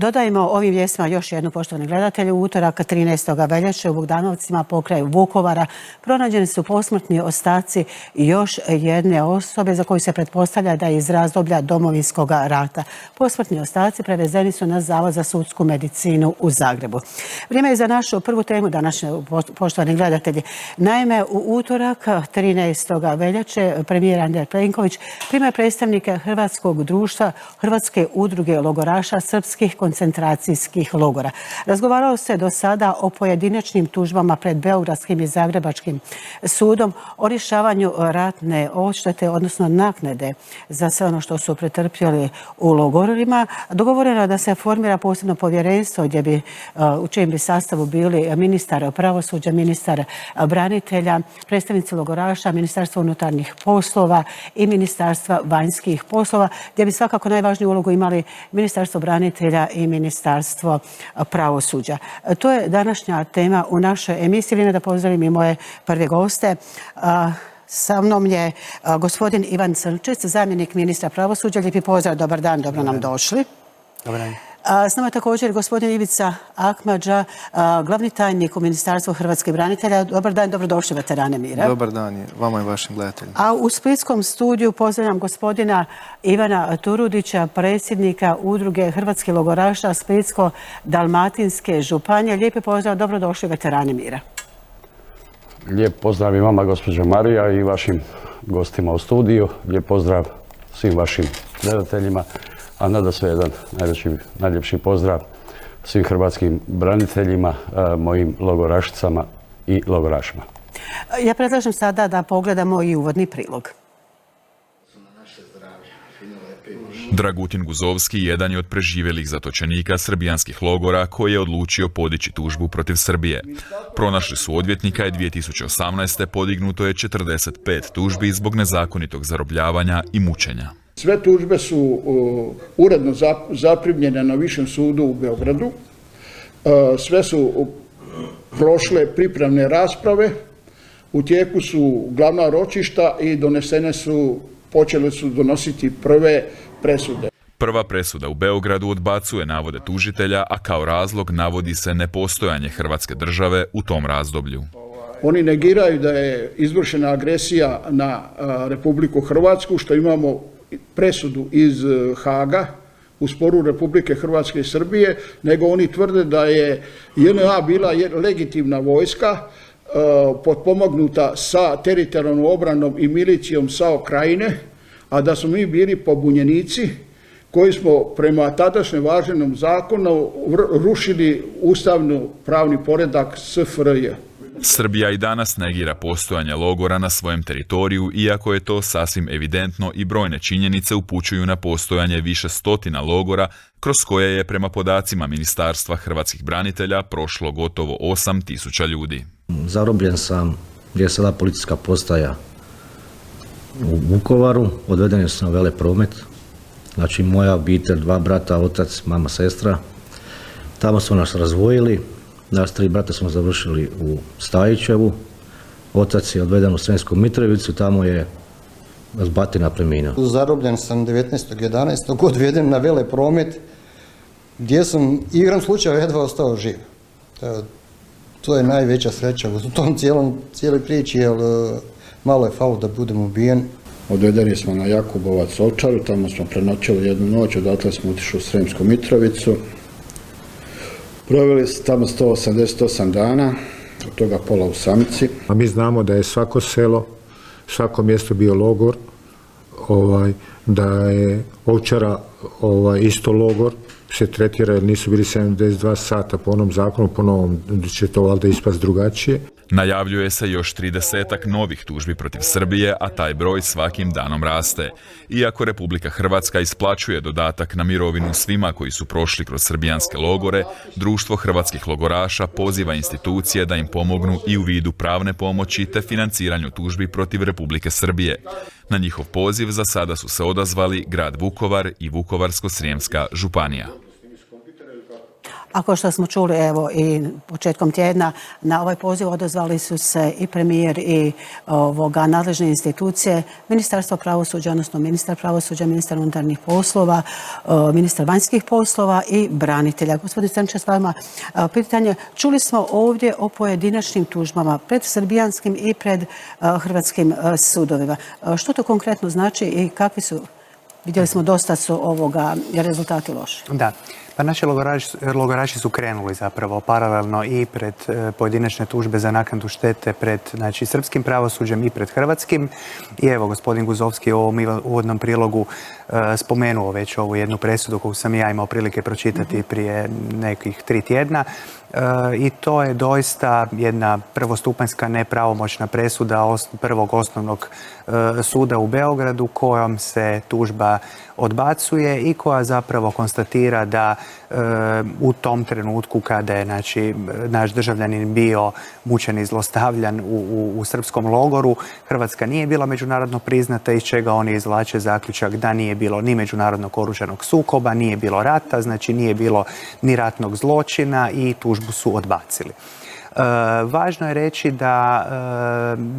Dodajmo ovim vijestima još jednu, poštovani gledatelji. U utorak 13. veljače u Bogdanovcima pokraj Vukovara pronađeni su posmrtni ostaci još jedne osobe za koju se pretpostavlja da je iz razdoblja Domovinskog rata. Posmrtni ostaci prevezeni su na Zavod za sudsku medicinu u Zagrebu. Vrijeme je za našu prvu temu današnje, poštovani gledatelji. Naime, u utorak 13. veljače premijer Andrej Plenković prima predstavnike Hrvatskog društva Hrvatske udruge logoraša srpskih koncentracijskih logora. Razgovaralo se do sada o pojedinačnim tužbama pred Beogradskim i Zagrebačkim sudom o rješavanju ratne odštete, odnosno naknade za sve ono što su pretrpjeli u logorima. Dogovoreno je da se formira posebno povjerenstvo u čijem bi sastavu bili ministar pravosuđa, ministar branitelja, predstavnici logoraša, Ministarstvo unutarnjih poslova i Ministarstva vanjskih poslova, gdje bi svakako najvažniju ulogu imali Ministarstvo branitelja i Ministarstvo pravosuđa. To je današnja tema u našoj emisiji. Vrijeme da pozdravim i moje prve goste. Sa mnom je gospodin Ivan Crnčić, zamjenik ministra pravosuđa. Lijepi pozdrav, dobar dan, dobro nam došli. Dobar dan. S nama je također gospodin Ivica Akmadža, glavni tajnik u Ministarstvu hrvatskih branitelja. Dobar dan, dobrodošli veterane mira. Dobar dan i vama i vašim gledateljima. A u splitskom studiju pozdravljam gospodina Ivana Turudića, predsjednika udruge hrvatskih logoraša Splitsko-dalmatinske županije. Lijepi pozdrav, dobrodošli veterane mira. Lijep pozdrav i vama, gospođo Marija, i vašim gostima u studiju. Lijep pozdrav svim vašim gledateljima. A nadasve jedan najljepši pozdrav svim hrvatskim braniteljima, mojim logorašicama i logorašima. Ja predlažem sada da pogledamo i uvodni prilog. Dragutin Guzovski jedan je od preživjelih zatočenika srbijanskih logora koji je odlučio podići tužbu protiv Srbije. Pronašli su odvjetnika i 2018. podignuto je 45 tužbi zbog nezakonitog zarobljavanja i mučenja. Sve tužbe su uredno zaprimljene na Višem sudu u Beogradu. Sve su prošle pripremne rasprave. U tijeku su glavna ročišta i počele su donositi prve presude. Prva presuda u Beogradu odbacuje navode tužitelja, a kao razlog navodi se nepostojanje Hrvatske države u tom razdoblju. Oni negiraju da je izvršena agresija na Republiku Hrvatsku, što imamo presudu iz Haga u sporu Republike Hrvatske i Srbije, nego oni tvrde da je JNA bila legitimna vojska potpomognuta sa teritorijalnom obranom i milicijom SAO Krajine, a da smo mi bili pobunjenici koji smo prema tadašnjem važećem zakonu rušili ustavno pravni poredak SFRJ. Srbija i danas negira postojanje logora na svojem teritoriju, iako je to sasvim evidentno i brojne činjenice upućuju na postojanje više stotina logora kroz koje je prema podacima Ministarstva hrvatskih branitelja prošlo gotovo 8.000 ljudi. Zarobljen sam gdje je sada policijska postaja u Vukovaru, odveden sam na Velepromet, znači moja obitelj, 2 brata, otac, mama, sestra. Tamo su nas razdvojili. Nas 3 brata smo završili u Stajićevu, otac je odveden u Sremsku Mitrovicu, tamo je batina preminuo. Zarobljen sam 19.11. odveden na Velepromet, gdje sam igrom slučaja jedva ostao živ. To je najveća sreća u tom cijeloj priči, jer malo je falo da budem ubijen. Odvedeni smo na Jakubovac Ovčaru, tamo smo prenoćili jednu noć, odatle smo otišli u Sremsku Mitrovicu. Proveli tamo 188 dana, od toga pola u Samici. A mi znamo da je svako selo, svako mjesto bio logor, da je Ovčara isto logor, se tretira jer nisu bili 72 sata po onom zakonu, po novom će to valjda ispast drugačije. Najavljuje se još 30-ak novih tužbi protiv Srbije, a taj broj svakim danom raste. Iako Republika Hrvatska isplaćuje dodatak na mirovinu svima koji su prošli kroz srbijanske logore, Društvo hrvatskih logoraša poziva institucije da im pomognu i u vidu pravne pomoći te financiranju tužbi protiv Republike Srbije. Na njihov poziv za sada su se odazvali grad Vukovar i Vukovarsko-srijemska županija. Ako što smo čuli, evo i početkom tjedna, na ovaj poziv odazvali su se i premijer i nadležne institucije, Ministarstvo pravosuđa, odnosno ministar pravosuđa, ministar unutarnjih poslova, ministar vanjskih poslova i branitelja. Gospodin Strnić, s vama pitanje. Čuli smo ovdje o pojedinačnim tužbama pred srbijanskim i pred hrvatskim sudovima. Što to konkretno znači i kakvi su, vidjeli smo dosta su rezultati loši? Da. Pa naši logoraši su krenuli zapravo paralelno i pred pojedinačne tužbe za naknadu štete pred srpskim pravosuđem i pred hrvatskim. I evo, gospodin Guzovski u ovom uvodnom prilogu spomenuo već ovu jednu presudu koju sam ja imao prilike pročitati prije nekih 3 tjedna. I to je doista jedna prvostupanjska nepravomoćna presuda prvog osnovnog suda u Beogradu kojom se tužba odbacuje i koja zapravo konstatira da u tom trenutku kada je naš državljanin bio mučen i zlostavljan u srpskom logoru, Hrvatska nije bila međunarodno priznata, iz čega oni izvlače zaključak da nije bilo ni međunarodnog oružanog sukoba, nije bilo rata, znači nije bilo ni ratnog zločina i tužbu su odbacili. Važno je reći da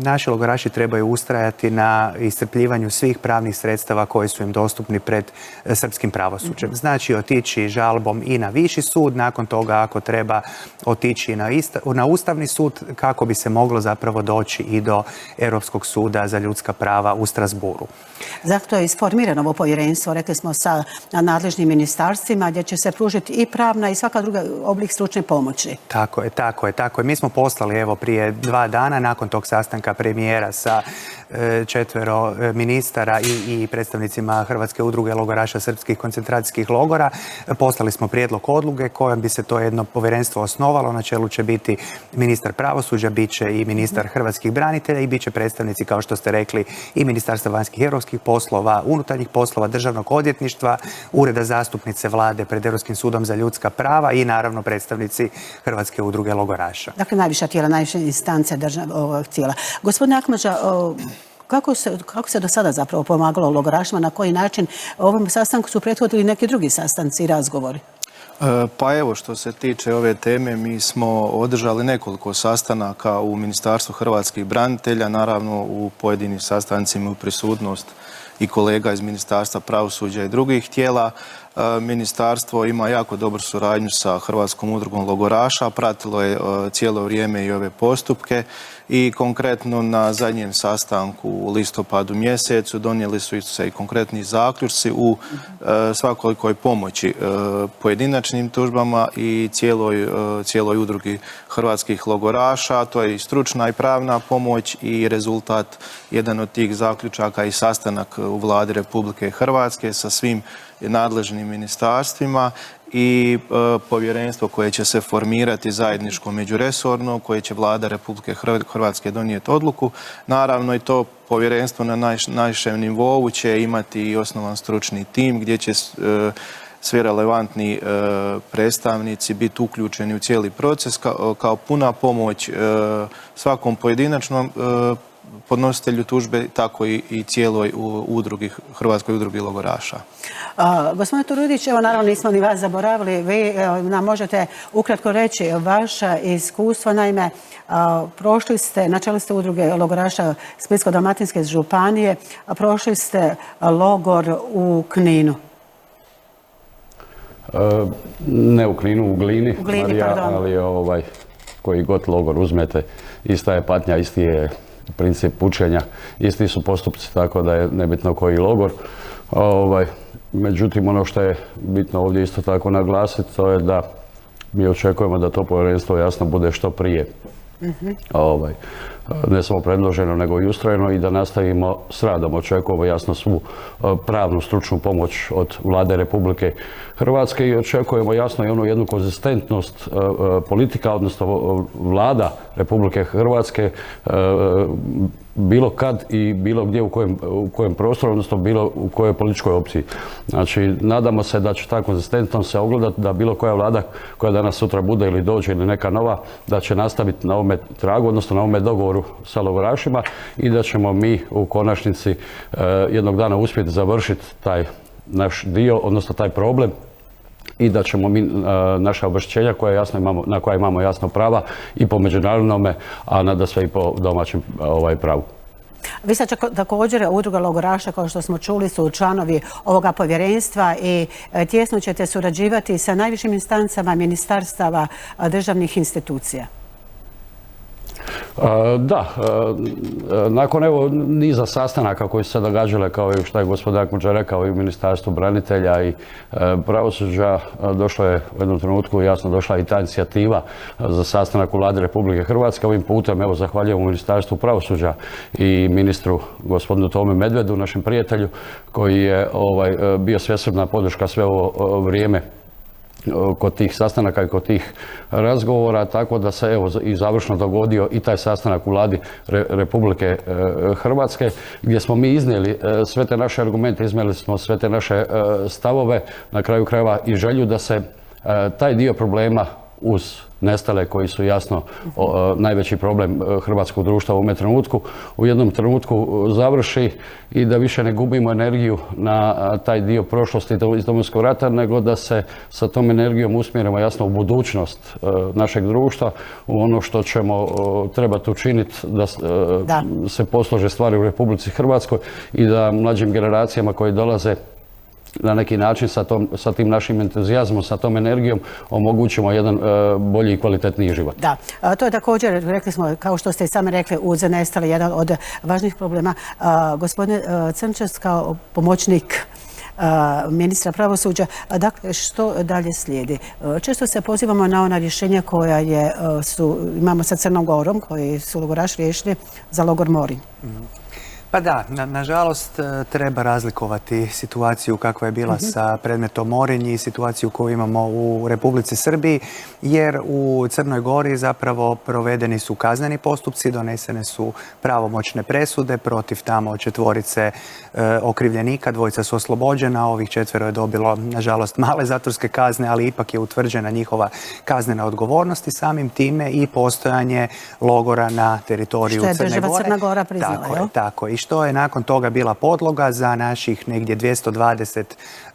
naši logoraši trebaju ustrajati na iscrpljivanju svih pravnih sredstava koji su im dostupni pred srpskim pravosuđem. Znači otići žalbom i na viši sud, nakon toga ako treba otići na Ustavni sud kako bi se moglo zapravo doći i do Europskog suda za ljudska prava u Strasburu. Zato je isformirano ovo povjerenstvo, rekli smo, sa nadležnim ministarstvima gdje će se pružiti i pravna i svaka druga oblik stručne pomoći. Tako je. Mi smo poslali evo prije 2 dana nakon tog sastanka premijera sa 4 ministara i predstavnicima Hrvatske udruge logoraša srpskih koncentracijskih logora. Poslali smo prijedlog odluke kojom bi se to jedno povjerenstvo osnovalo. Na čelu će biti ministar pravosuđa, bit će i ministar hrvatskih branitelja i bit će predstavnici, kao što ste rekli, i Ministarstva vanjskih i europskih poslova, unutarnjih poslova, državnog odvjetništva, ureda zastupnice vlade pred Europskim sudom za ljudska prava i naravno predstavnici Hrvatske udruge logoraša. Dakle, najviša tijela, najviše instance državnog tijela. Gospodine Akmadža, kako se do sada zapravo pomagalo logorašima, na koji način? Ovom sastanku su prethodili neki drugi sastanci i razgovori. Pa evo, što se tiče ove teme, mi smo održali nekoliko sastanaka u Ministarstvu hrvatskih branitelja, naravno u pojedinim sastancima u prisutnost i kolega iz Ministarstva pravosuđa i drugih tijela. Ministarstvo ima jako dobru suradnju sa Hrvatskom udrugom logoraša, pratilo je cijelo vrijeme i ove postupke i konkretno na zadnjem sastanku u listopadu mjesecu donijeli su se i konkretni zaključci u svakolikoj pomoći pojedinačnim tužbama i cijeloj udrugi hrvatskih logoraša. To je i stručna i pravna pomoć i rezultat, jedan od tih zaključaka i sastanak u Vladi Republike Hrvatske sa svim nadležnim ministarstvima i povjerenstvo koje će se formirati zajedničko međuresorno, koje će Vlada Republike Hrvatske donijeti odluku. Naravno i to povjerenstvo na najvišem nivou će imati i osnovan stručni tim gdje će svi relevantni predstavnici biti uključeni u cijeli proces kao puna pomoć svakom pojedinačnom podnositelju tužbe, tako i cijeloj udrugi, Hrvatskoj udrugi logoraša. Gospodine Turudić, evo naravno nismo ni vas zaboravili, vi nam možete ukratko reći vaša iskustva, naime prošli ste, na čelu ste udruge logoraša Splitsko-dalmatinske županije, a prošli ste logor u Kninu. Ne u Kninu, u Glini, Marija, pardon. Ali koji god logor uzmete, ista je patnja, isti je princip učenja, isti su postupci, tako da je nebitno koji logor. Međutim, ono što je bitno ovdje isto tako naglasiti, to je da mi očekujemo da to povjerenstvo jasno bude što prije. Ne samo predloženo, nego i ustrojeno i da nastavimo s radom. Očekujemo jasno svu pravnu stručnu pomoć od Vlade Republike Hrvatske i očekujemo jasno i onu jednu konzistentnost politika, odnosno Vlada Republike Hrvatske bilo kad i bilo gdje u kojem prostoru, odnosno bilo u kojoj političkoj opciji. Znači, nadamo se da će ta konzistentnost se ogledati, da bilo koja vlada koja danas sutra bude ili dođe ili neka nova, da će nastaviti na ovome tragu, odnosno na ovome dogovoru sa logorašima i da ćemo mi u konačnici jednog dana uspjeti završiti taj naš dio, odnosno taj problem i da ćemo mi naša obeštećenja na koja imamo jasno prava i po međunarodnome, a nadasve i po domaćem pravu. Vi ste također udruga logoraša, kao što smo čuli, su članovi ovoga povjerenstva i tjesno ćete surađivati sa najvišim instancama ministarstava, državnih institucija. Da, nakon niza sastanaka koji su se događale, kao i što je gospodin Akmuđa rekao, i u Ministarstvu branitelja i pravosuđa, došlo je u jednom trenutku, jasno, došla i ta inicijativa za sastanak u Vladi Republike Hrvatske. Ovim putem, zahvaljujem u Ministarstvu pravosuđa i ministru gospodinu Tomi Medvedu, našem prijatelju, koji je bio svesrdna podrška sve ovo vrijeme kod tih sastanaka i kod tih razgovora, tako da se i završno dogodio i taj sastanak u Vladi Republike Hrvatske, gdje smo mi iznijeli sve te naše argumente, iznijeli smo sve te naše stavove, na kraju krajeva i želju da se taj dio problema uz nestale koji su jasno najveći problem hrvatskog društva u ovom trenutku, u jednom trenutku završi i da više ne gubimo energiju na taj dio prošlosti iz Domovinskog rata, nego da se sa tom energijom usmjerimo jasno u budućnost našeg društva, u ono što ćemo trebati učiniti da se poslože stvari u Republici Hrvatskoj i da mlađim generacijama koji dolaze na neki način sa tim našim entuzijazmom, sa tom energijom omogućimo jedan bolji i kvalitetniji život. Da, to je također, rekli smo, kao što ste i sami rekli, uz nestale jedan od važnih problema. Gospodin Crnčas, kao pomoćnik ministra pravosuđa, dakle, što dalje slijedi? Često se pozivamo na ona rješenja koja imamo sa Crnom Gorom, koji su logoraši riješili za logor Morin. Pa da, nažalost treba razlikovati situaciju kakva je bila sa predmetom Morinj i situaciju koju imamo u Republici Srbiji, jer u Crnoj Gori zapravo provedeni su kazneni postupci, donesene su pravomoćne presude protiv tamo 4 okrivljenika, 2 su oslobođena, ovih 4 je dobilo nažalost male zatvorske kazne, ali ipak je utvrđena njihova kaznena odgovornost i samim time i postojanje logora na teritoriju Crne Gore. Što je država Crna Gora priznala, jel? Tako, i što je nakon toga bila podloga za naših negdje 220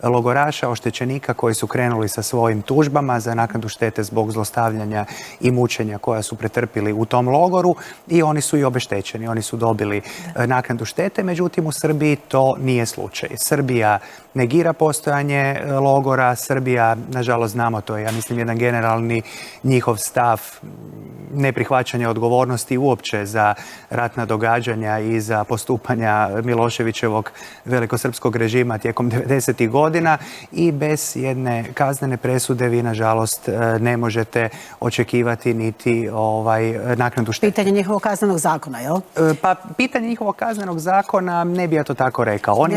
logoraša, oštećenika koji su krenuli sa svojim tužbama za naknadu štete zbog zlostavljanja i mučenja koja su pretrpili u tom logoru i oni su i obeštećeni. Oni su dobili naknadu štete, međutim u Srbiji to nije slučaj. Srbija negira postojanje logora, Srbija, nažalost znamo, to je, ja mislim, jedan generalni njihov stav neprihvaćanja odgovornosti uopće za ratna događanja i za postupanja Miloševićevog velikosrpskog režima tijekom 90. godina i bez jedne kaznene presude vi nažalost ne možete očekivati niti naknadu štete. Pitanje njihovog kaznenog zakona, jel? Pa pitanje njihovog kaznenog zakona ne bi ja to tako rekao. Oni,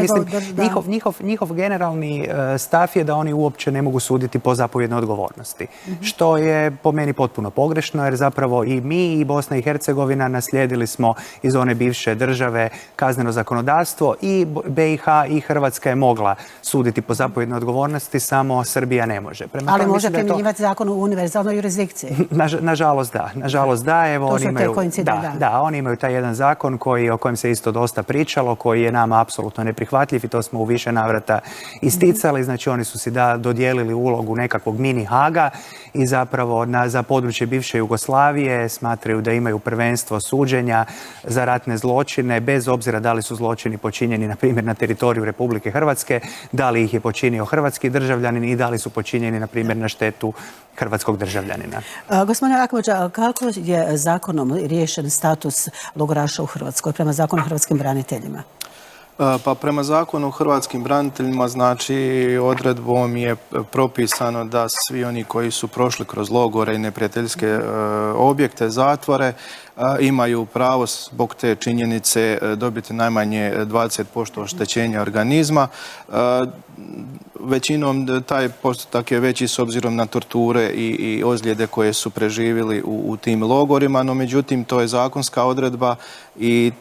njihov generalni stav je da oni uopće ne mogu suditi po zapovjednoj odgovornosti. Što je po meni potpuno pogrešno, jer zapravo i mi i Bosna i Hercegovina naslijedili smo iz one bivše države kazneno zakonodavstvo i BiH i Hrvatska je mogla suditi po zapovjednoj odgovornosti, samo Srbija ne može. Ali može primjenjivati zakon u univerzalnoj jurisdikciji? Nažalost da. Nažalost da. Evo, to su te koincidente. Da, oni imaju taj jedan zakon o kojem se isto dosta pričalo, koji je nama apsolutno neprihvatljiv i to smo u više navrata isticali. Znači oni su si dodijelili ulogu nekakvog mini Haga i zapravo za područje bivše Jugoslavije smatraju da imaju prvenstvo suđenja za ratne zločine, bez obzira da li su zločini počinjeni, na primjer, na teritoriju Republike Hrvatske, da li ih je počinio hrvatski državljanin i da li su počinjeni, na primjer, na štetu hrvatskog državljanina. Gospodine Akmuđa, kako je zakonom riješen status logoraša u Hrvatskoj prema zakonu o hrvatskim braniteljima? Pa prema zakonu o hrvatskim braniteljima, znači odredbom je propisano da svi oni koji su prošli kroz logore i neprijateljske objekte, zatvore, imaju pravo zbog te činjenice dobiti najmanje 20% oštećenja organizma. Većinom taj postotak je veći s obzirom na torture i ozljede koje su preživjeli u tim logorima, no međutim to je zakonska odredba i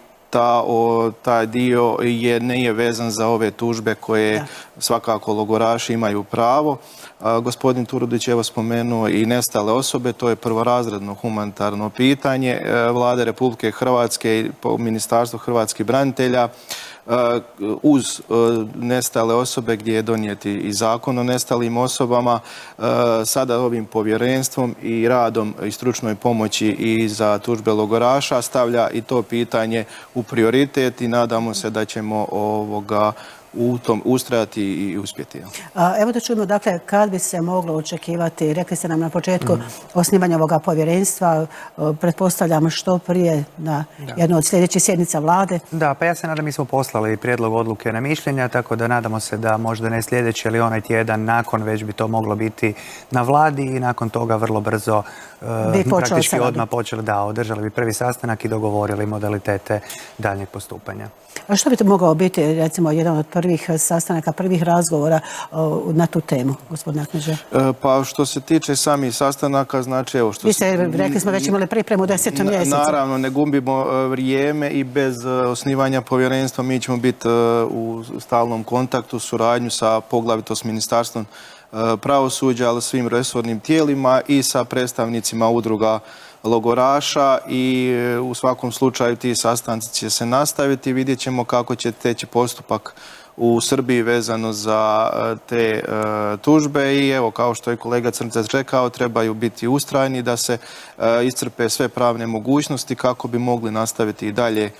taj dio nije vezan za ove tužbe koje svakako logoraši imaju pravo. Gospodin Turudić je spomenuo i nestale osobe, to je prvorazredno humanitarno pitanje Vlade Republike Hrvatske i Ministarstvo hrvatskih branitelja uz nestale osobe gdje je donijeti i zakon o nestalim osobama. Sada ovim povjerenstvom i radom i stručnoj pomoći i za tužbe logoraša stavlja i to pitanje u prioritet i nadamo se da ćemo u tom ustrajati i uspjeti. Evo da čujemo, dakle, kad bi se moglo očekivati, rekli ste nam na početku osnivanja ovoga povjerenstva, pretpostavljamo što prije na jednu od sljedećih sjednica vlade. Da, pa ja se nadam, mi smo poslali prijedlog odluke na mišljenja, tako da nadamo se da možda ne sljedeći, ali onaj tjedan nakon već bi to moglo biti na vladi i nakon toga vrlo brzo praktički odmah počeli, održali bi prvi sastanak i dogovorili modalitete daljnjeg postupanja. A što bi to mogao biti, recimo, jedan od prvih sastanaka, prvih razgovora na tu temu, gospodine Nakneža? Pa što se tiče samih sastanaka, znači evo što... Vi ste, rekli smo, već imali pripremu u 10. mjesecu. Naravno, ne gubimo vrijeme i bez osnivanja povjerenstva mi ćemo biti u stalnom kontaktu, suradnju sa poglavito s Ministarstvom pravosuđa, ali svim resornim tijelima i sa predstavnicima udruga logoraša i u svakom slučaju ti sastanci će se nastaviti. Vidjet ćemo kako će teći postupak u Srbiji vezano za te tužbe i evo, kao što je kolega Crncac rekao, trebaju biti ustrajni da se iscrpe sve pravne mogućnosti kako bi mogli nastaviti i dalje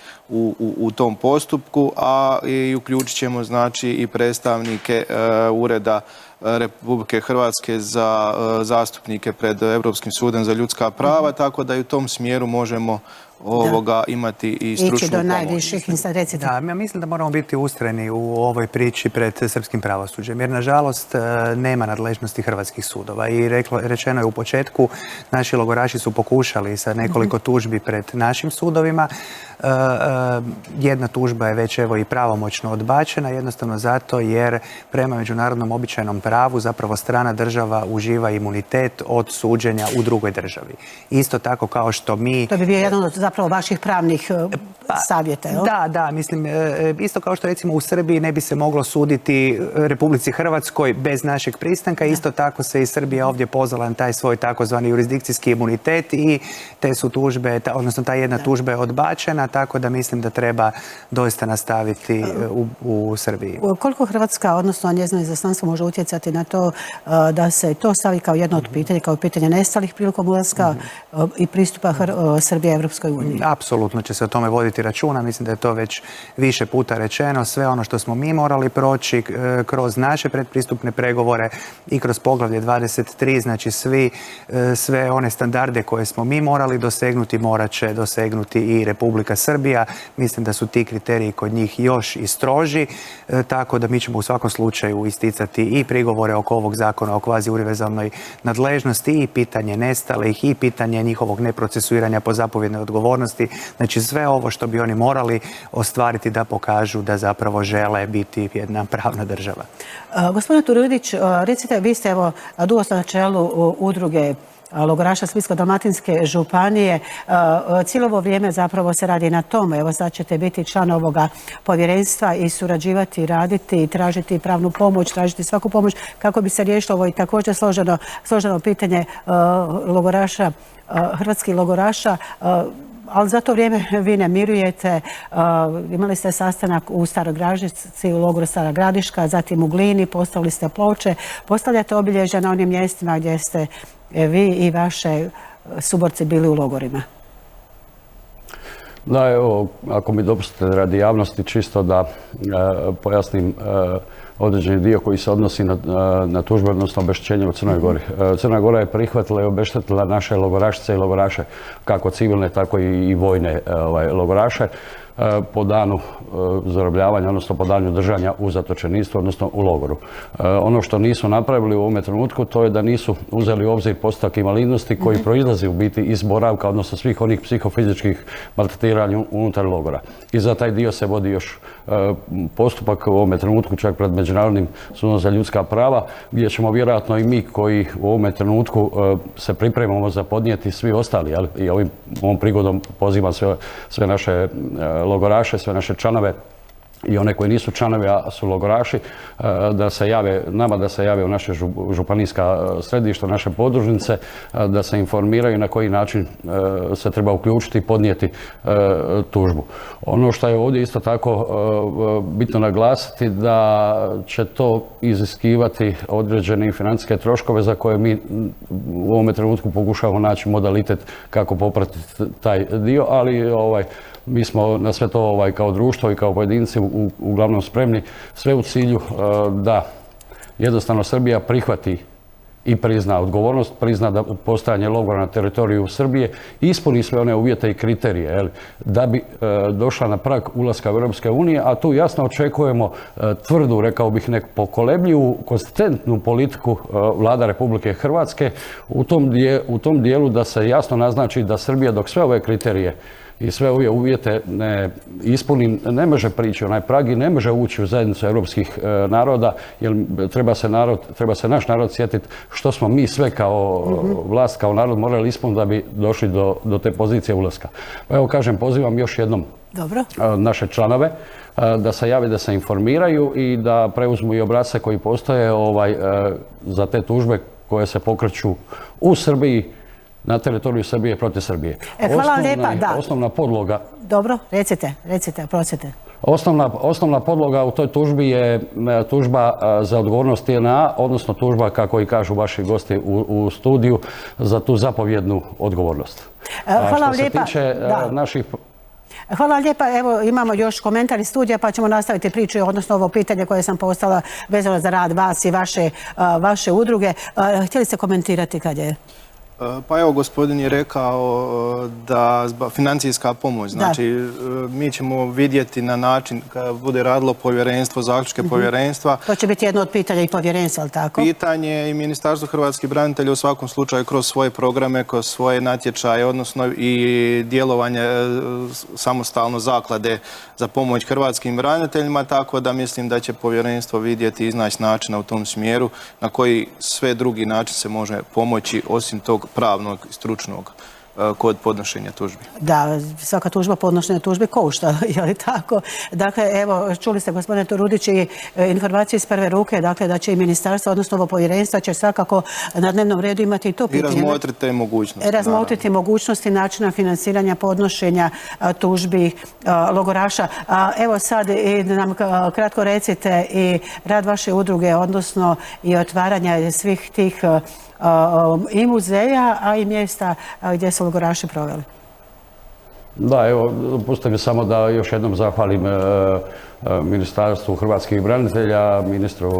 u tom postupku, a i uključit ćemo znači i predstavnike Ureda Republike Hrvatske za zastupnike pred Europskim sudom za ljudska prava, tako da i u tom smjeru možemo imati i stručnu pomoć. Ići do najviših instanci. Da, ja mislim da moramo biti ustrajni u ovoj priči pred srpskim pravosuđem, jer nažalost nema nadležnosti hrvatskih sudova i rečeno je u početku, naši logoraši su pokušali sa nekoliko tužbi pred našim sudovima. Jedna tužba je već evo i pravomoćno odbačena, jednostavno zato jer prema međunarodnom običajnom pravu zapravo strana država uživa imunitet od suđenja u drugoj državi. Isto tako kao što mi... To bi bio jedan od zapravo vaših pravnih savjeta, jel? Da, mislim, isto kao što recimo u Srbiji ne bi se moglo suditi Republici Hrvatskoj bez našeg pristanka, isto tako se i Srbija ovdje pozvala na taj svoj takozvani jurisdikcijski imunitet i te su tužbe, odnosno ta jedna tužba je odbačena, tako da mislim da treba doista nastaviti u Srbiji. Koliko Hrvatska, odnosno njezino izaslanstvo, može utjecati na to da se to stavi kao jedno od pitanja, kao pitanje nestalih prilikom ulaska i pristupa Srbije Evropskoj uniji? Apsolutno će se o tome voditi računa. Mislim da je to već više puta rečeno. Sve ono što smo mi morali proći kroz naše predpristupne pregovore i kroz poglavlje 23, znači sve one standarde koje smo mi morali dosegnuti, morat će dosegnuti i Republika Srbija. Mislim da su ti kriteriji kod njih još i stroži, tako da mi ćemo u svakom slučaju isticati i prigovore oko ovog zakona o kvazi univerzalnoj nadležnosti i pitanje nestalih i pitanje njihovog neprocesuiranja po zapovjednoj odgovornosti. Znači sve ovo što bi oni morali ostvariti da pokažu da zapravo žele biti jedna pravna država. Gospodine Turudić, recite, vi ste evo dugo na čelu udruge logoraša Splitsko-dalmatinske županije. Cijelo ovo vrijeme zapravo se radi na tome. Evo sad ćete biti član ovoga povjerenstva i surađivati, raditi, tražiti pravnu pomoć, tražiti svaku pomoć kako bi se riješilo ovo i također složeno pitanje logoraša, hrvatskih logoraša. Ali za to vrijeme vi ne mirujete. Imali ste sastanak u Staroj Gradišci, u logoru Stara Gradiška, zatim u Glini, postavili ste ploče, postavljate obilježja na onim mjestima gdje ste vi i vaše suborci bili u logorima. Da, evo, ako mi dopustite radi javnosti, čisto da pojasnim određeni dio koji se odnosi na tužbe, odnosno obeštećenje u Crnoj Gori. Crna Gora je prihvatila i obeštetila naše logorašice i logoraše, kako civilne, tako i vojne logoraše, po danu zarobljavanja, odnosno po danu držanja u zatočeništvu, odnosno u logoru. Ono što nisu napravili u ovome trenutku, to je da nisu uzeli u obzir postotak invalidnosti koji proizlazi u biti iz boravka, odnosno svih onih psihofizičkih maltretiranja unutar logora. I za taj dio se vodi još postupak u ovome trenutku, čak pred Međunarodnim sudom za ljudska prava, gdje ćemo vjerojatno i mi koji u ovome trenutku se pripremamo za podnijeti svi ostali, i ovom prigodom pozivam sve naše logoraše, sve naše članove i one koji nisu članovi, a su logoraši, da se jave, nama da se jave u naše županijska središta, naše podružnice, da se informiraju na koji način se treba uključiti i podnijeti tužbu. Ono što je ovdje isto tako bitno naglasiti, da će to iziskivati određene financijske troškove za koje mi u ovome trenutku pokušavamo naći modalitet kako popratiti taj dio, ali mi smo na sve to kao društvo i kao pojedinci uglavnom spremni, sve u cilju da jednostavno Srbija prihvati i prizna odgovornost, prizna da postojanje logora na teritoriju Srbije ispuni sve one uvjete i kriterije da bi došla na prag ulaska u Europske unije, a tu jasno očekujemo tvrdu, rekao bih, nepokolebljivu, konzistentnu politiku Vlada Republike Hrvatske u tom dijelu da se jasno naznači da Srbija dok sve ove kriterije i sve ove uvjete ne ispuni, ne može prići onaj prag i ne može ući u zajednicu europskih naroda, jer treba se naš narod sjetiti što smo mi sve kao vlast, kao narod morali ispuniti da bi došli do te pozicije ulaska. Pa evo kažem, pozivam još jednom naše članove da se jave, da se informiraju i da preuzmu i obrasce koji postoje za te tužbe koje se pokreću u Srbiji, na teritoriju Srbije protiv Srbije. Hvala lijepa, da. Osnovna podloga... Dobro, recite, oprostite. Osnovna podloga u toj tužbi je tužba za odgovornost TNA, odnosno tužba, kako i kažu vaši gosti u studiju, za tu zapovjednu odgovornost. Hvala što se lijepa. tiče naših... Hvala lijepa. Evo, imamo još komentar iz studija, pa ćemo nastaviti priču, odnosno ovo pitanje koje sam postala vezano za rad vas i vaše udruge. Htjeli ste komentirati kad je... Pa evo, gospodin je rekao da financijska pomoć, znači mi ćemo vidjeti na način kada bude radilo povjerenstvo, zaključke povjerenstva. To će biti jedno od pitanja i povjerenstva, ali tako? Pitanje i Ministarstvo hrvatskih branitelja u svakom slučaju kroz svoje programe, kroz svoje natječaje, odnosno i djelovanje samostalno zaklade za pomoć hrvatskim braniteljima, tako da mislim da će povjerenstvo vidjeti i iznaći načina u tom smjeru na koji sve drugi način se može pomoći osim tog pravnog i stručnog kod podnošenja tužbi. Da, svaka tužba, podnošenja tužbi košta, je li tako? Dakle, evo, čuli ste, gospodine Turudić, i informacije iz prve ruke, dakle, da će i ministarstvo, odnosno ovo povjerenstvo, će svakako na dnevnom redu imati i to pitanje. I razmotrite mogućnosti. Razmotriti mogućnosti načina financiranja podnošenja tužbi logoraša. Evo sad nam kratko recite i rad vaše udruge, odnosno i otvaranja svih tih i muzeja, a i mjesta gdje su logoraši proveli. Da, evo, dopustite mi samo da još jednom zahvalim Ministarstvu hrvatskih branitelja, ministru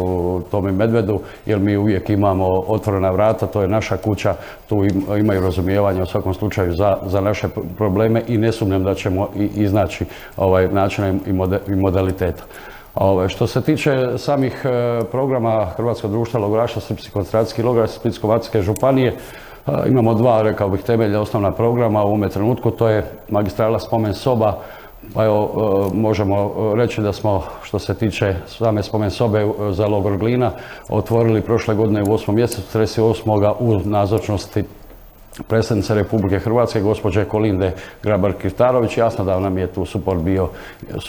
Tomi Medvedu, jer mi uvijek imamo otvorena vrata, to je naša kuća, tu imaju razumijevanja u svakom slučaju za naše probleme i ne sumnjam da ćemo iznaći načina i modaliteta. Što se tiče samih programa Hrvatskog društva logoraša Srpskih koncentracijskih logora Splitsko-dalmatinske županije, imamo dva, rekao bih, temelja osnovna programa u ovome trenutku, to je magistrala spomen soba. Pa evo, možemo reći da smo, što se tiče same spomen sobe za logor Glina, otvorili prošle godine u 8. mjesecu, 38. u nazočnosti predsjednice Republike Hrvatske, gospođe Kolinde Grabar-Kitarović. Jasno da nam je tu suport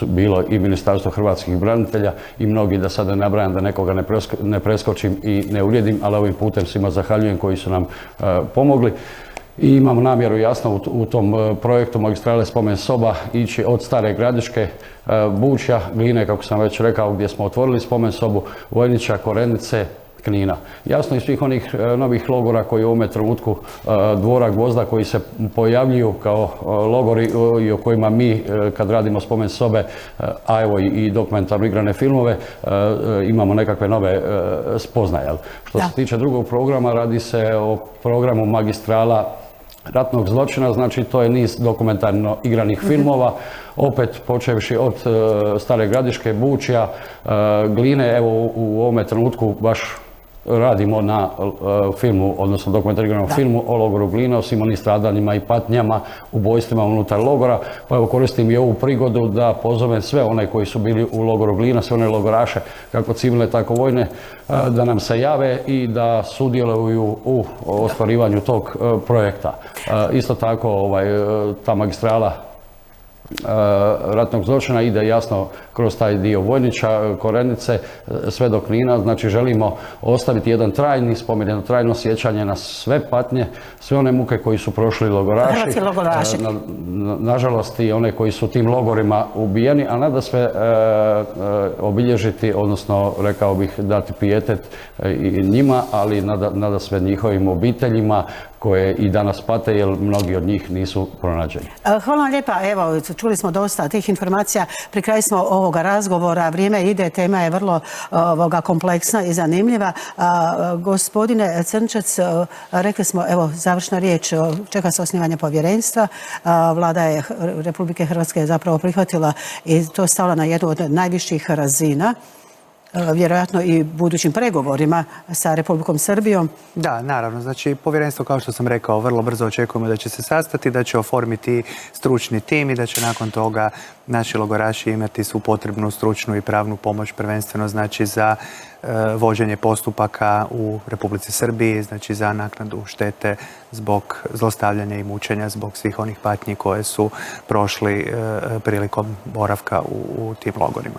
bilo i Ministarstvo hrvatskih branitelja i mnogi, da sada ne nabrajam, da nekoga ne preskočim i ne uvrijedim, ali ovim putem svima zahvaljujem koji su nam pomogli. I imamo namjeru, jasno, u tom projektu magistrale spomen soba ići od Stare Gradiške, Bučja, Gline, kako sam već rekao, gdje smo otvorili spomen sobu, Vojnića, Korenice, Knina. Jasno, i svih onih novih logora koji u ovome trenutku, Dvora Gvozda, koji se pojavljuju kao logori i o kojima mi, kad radimo spomen sobe, a evo i dokumentarno igrane filmove, imamo nekakve nove spoznaje. Što se tiče drugog programa, radi se o programu magistrala ratnog zločina, znači to je niz dokumentarno igranih filmova, opet počevši od Stare Gradiške, Bučja, Gline. Evo, u ovome trenutku baš radimo na filmu, odnosno dokumentarnom filmu o logoru Glina, o svim onim stradanjima i patnjama, ubojstvima unutar logora. Pa evo, koristim i ovu prigodu da pozovem sve one koji su bili u logoru Glina, sve one logoraše, kako civilne, tako vojne, da nam se jave i da sudjeluju u ostvarivanju tog projekta. Isto tako, ta magistrala ratnog zločina ide jasno kroz taj dio Vojnića, Korenice, sve do Knina. Znači želimo ostaviti jedan trajni spomen, jedno trajno sjećanje na sve patnje, sve one muke koji su prošli logoraši. Hrvatski logoraši. Nažalost i one koji su u tim logorima ubijeni, a nadasve obilježiti, odnosno rekao bih dati pijetet i njima, ali nadasve njihovim obiteljima koje i danas pate jer mnogi od njih nisu pronađeni. Hvala vam lijepa. Evo, čuli smo dosta tih informacija. Pri kraju smo ovoga razgovora. Vrijeme ide, tema je vrlo kompleksna i zanimljiva. Gospodine Crnčec, rekli smo, evo, završna riječ, čeka se osnivanje povjerenstva. Vlada je Republike Hrvatske je zapravo prihvatila i to stavila na jednu od najviših razina, vjerojatno i budućim pregovorima sa Republikom Srbijom. Da, naravno. Znači, povjerenstvo, kao što sam rekao, vrlo brzo očekujemo da će se sastati, da će oformiti stručni tim i da će nakon toga naši logoraši imati svu potrebnu stručnu i pravnu pomoć, prvenstveno znači za vođenje postupaka u Republici Srbiji, znači za naknadu štete zbog zlostavljanja i mučenja, zbog svih onih patnji koje su prošli prilikom boravka u tim logorima.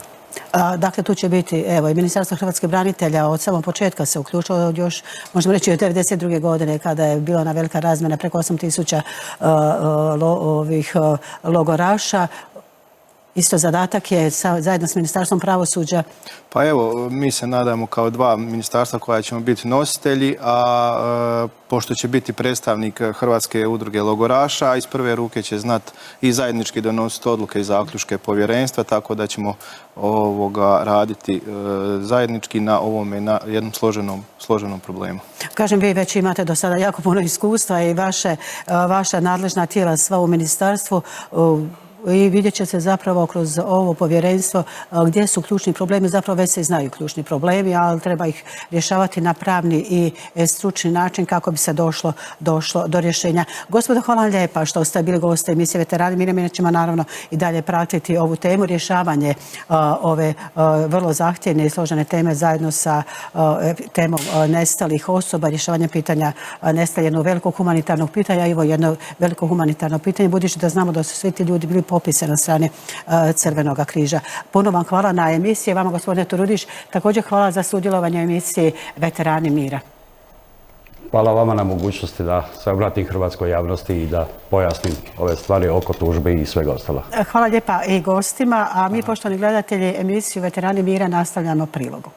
Dakle, tu će biti, evo, i Ministarstvo hrvatskih branitelja od samog početka se uključilo još, možemo reći, od 1992. godine kada je bila na velika razmjena preko 8.000 logoraša. Isto zadatak je zajedno s Ministarstvom pravosuđa. Pa evo, mi se nadamo kao dva ministarstva koja ćemo biti nositelji, a pošto će biti predstavnik Hrvatske udruge logoraša, iz prve ruke će znati i zajednički donositi odluke i zaključke povjerenstva, tako da ćemo raditi zajednički na ovome, na jednom složenom problemu. Kažem, vi već imate do sada jako puno iskustva i vaša nadležna tijela sva u ministarstvu i vidjet će se zapravo kroz ovo povjerenstvo gdje su ključni problemi. Zapravo već se znaju ključni problemi, ali treba ih rješavati na pravni i stručni način kako bi se došlo do rješenja. Gospodo, hvala vam lijepa što ste bili gosti emisije Veterani mira. Mi ćemo naravno i dalje pratiti ovu temu, rješavanje ove vrlo zahtjevne i složene teme zajedno sa temom nestalih osoba, rješavanje pitanja nestalih, jednog velikog humanitarnog pitanja. Evo jedno veliko humanitarno pitanje, budući da znamo da su svi ti ljudi bili popise na strane Crvenog križa. Puno vam hvala na emisiji. Vama, gospodine Turudić, također hvala za sudjelovanje u emisiji Veterani mira. Hvala vama na mogućnosti da se obratim hrvatskoj javnosti i da pojasnim ove stvari oko tužbe i svega ostalo. Hvala lijepa i gostima, a mi, poštovani gledatelji, emisiju Veterani mira nastavljamo prilogom.